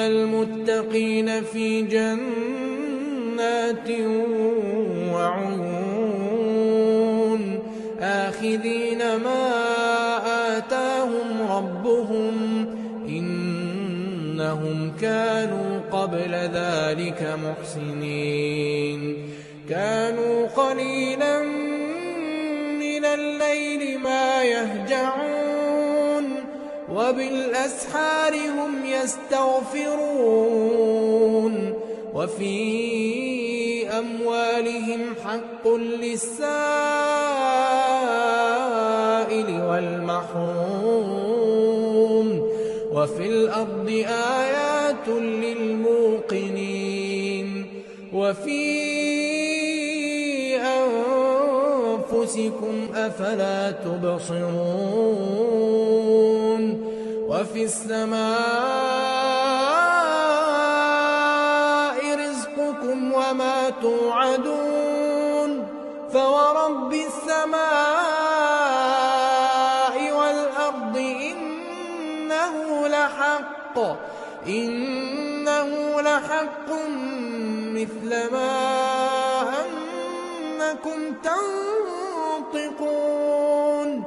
المتقين في جنات وعيون آخذين ما آتاهم ربهم إنهم كانوا قبل ذلك محسنين كانوا قليلا من الليل ما يهجعون وبالأسحار هم يستغفرون وفي أموالهم حق للسائل والمحروم وفي الأرض آيات للموقنين وفي أنفسكم أفلا تبصرون وفي السماء رزقكم وما توعدون فورب السماء والأرض إنه لحق مثل ما أنكم تنطقون